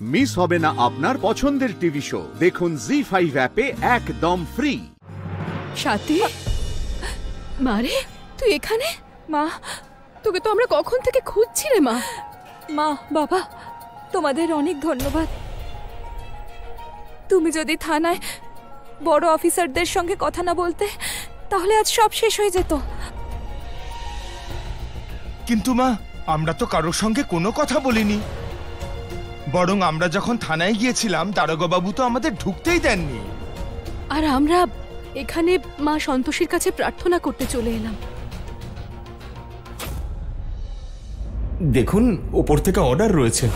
Miss হবে না আপনার পছন্দের টিভি শো। দেখুন জি5 অ্যাপে একদম ফ্রি। সাথী, মারে তুই এখানে? মা, তোকে তো আমরা কখন থেকে খুঁজছি রে মা। মা, বাবা, তোমাদের অনেক ধন্যবাদ। তুমি যদি থানায় বড় অফিসারদের সঙ্গে কথা না বলতে, তাহলে আজ সব শেষ হয়ে যেত। কিন্তু মা, আমরা তো কারোর সঙ্গে কোনো কথা বলিনি। বরং আমরা যখন থানায় গিয়েছিলাম, দারোগা বাবু তো আমাদের ঢুকতেই দেননি। আর আমরা এখানে মা সন্তোষীর কাছে প্রার্থনা করতে চলে এলাম। দেখুন, ওপর থেকে অর্ডার রয়েছে,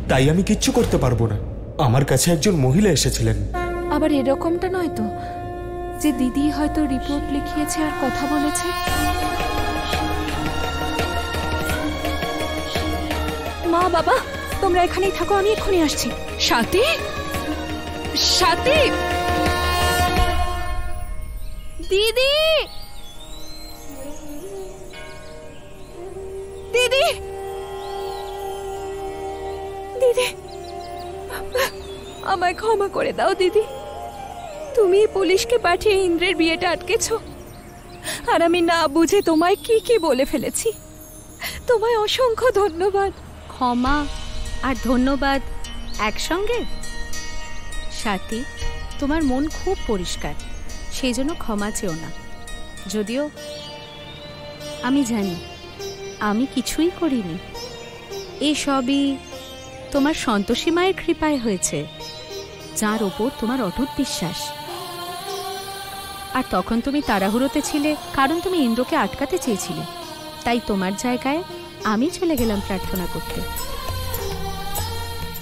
তাই আমি কিচ্ছু করতে পারবো না। আমার কাছে একজন মহিলা এসেছিলেন। আবার এরকমটা নয় তো যে দিদি হয়তো রিপোর্ট লিখিয়েছে আর কথা বলেছে? মা, বাবা, তোমরা এখানেই থাকো, আমি এক্ষুনি আসছি। সাথী, সাথী, দিদি, দিদি, দিদি, আমায় ক্ষমা করে দাও দিদি। তুমি পুলিশকে পাঠিয়ে ইন্দ্রের বিয়েটা আটকেছ, আর আমি না বুঝে তোমায় কি কি বলে ফেলেছি। তোমায় অসংখ্য ধন্যবাদ। ক্ষমা আর ধন্যবাদ একসঙ্গে? সাথী, তোমার মন খুব পরিষ্কার, সেই জন্য ক্ষমা চেও না। যদিও আমি জানি আমি কিছুই করিনি, এই সবই তোমার সন্তোষী মায়ের কৃপায় হয়েছে, যার ওপর তোমার অটুট বিশ্বাস। আর তখন তুমি তাড়াহুড়োতে ছিলে, কারণ তুমি ইন্দ্রকে আটকাতে চেয়েছিলে। তাই তোমার জায়গায় আমি চলে গেলাম প্রার্থনা করতে।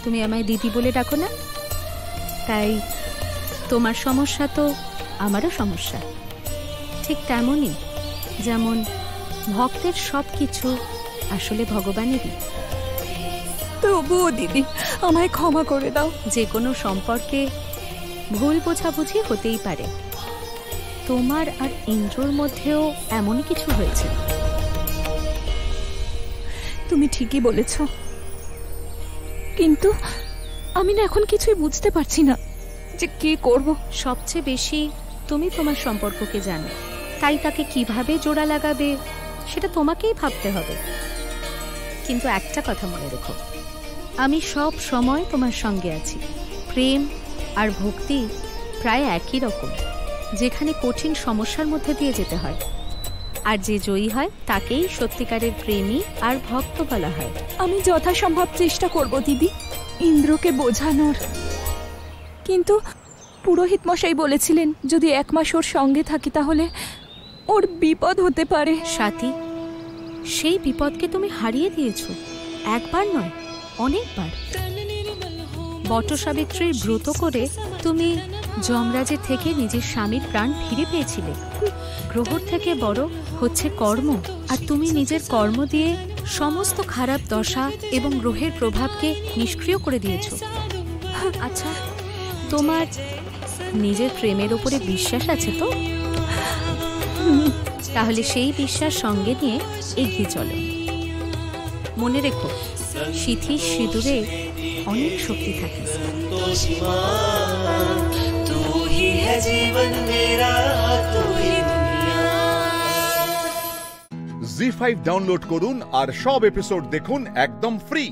তুমি আমায় দিদি বলে ডাকো না, তাই তোমার সমস্যা তো আমারও সমস্যা। ঠিক তেমনই যেমন ভক্তের সব কিছু আসলে ভগবানেরই। তবুও দিদি, আমায় ক্ষমা করে দাও। যে কোনো সম্পর্কে ভুল বোঝাবুঝি হতেই পারে। তোমার আর ইন্দ্রর মধ্যেও এমনই কিছু হয়েছে। তুমি ঠিকই বলেছ, কিন্তু আমি না এখন কিছুই বুঝতে পারছি না যে কি করব। সবচেয়ে বেশি তুমি তোমার সম্পর্ককে জানো, তাই তাকে কিভাবে জোড়া লাগাবে সেটা তোমাকেই ভাবতে হবে। কিন্তু একটা কথা মনে রেখো, আমি সব সময় তোমার সঙ্গে আছি। প্রেম আর ভক্তি প্রায় একই রকম, যেখানে কঠিন সমস্যার মধ্যে দিয়ে যেতে হয়। আর যে জয়ী হয় তাকেই সত্যিকারের প্রেমী আর ভক্ত বলা হয়। আমি যথাসম্ভব চেষ্টা করব দিদি, ইন্দ্রকে বোঝানোর। কিন্তু পুরোহিত মশাই বলেছিলেন যদি 1 মাস ওর সঙ্গে থাকি তাহলে ওর বিপদ হতে পারে। সাথী, সেই বিপদকে তুমি হারিয়ে দিয়েছো, একবার নয় অনেকবার। বটসাবিত্রীর ব্রত করে তুমি যমরাজের থেকে নিজের স্বামীর প্রাণ ফিরে পেয়েছিলে। গ্রহর থেকে বড় হচ্ছে কর্ম, আর তুমি নিজের কর্ম দিয়ে সমস্ত খারাপ দশা এবং গ্রহের প্রভাবকে নিষ্ক্রিয় করে দিয়েছ। আচ্ছা, তোমার নিজের প্রেমের উপরে বিশ্বাস আছে তো? তাহলে সেই বিশ্বাস সঙ্গে নিয়ে এগিয়ে চলো। মনে রেখো, সিথির সিঁদুরে অনেক শক্তি থাকে। জি5 ডাউনলোড করুন আর সব এপিসোড দেখুন একদম ফ্রি।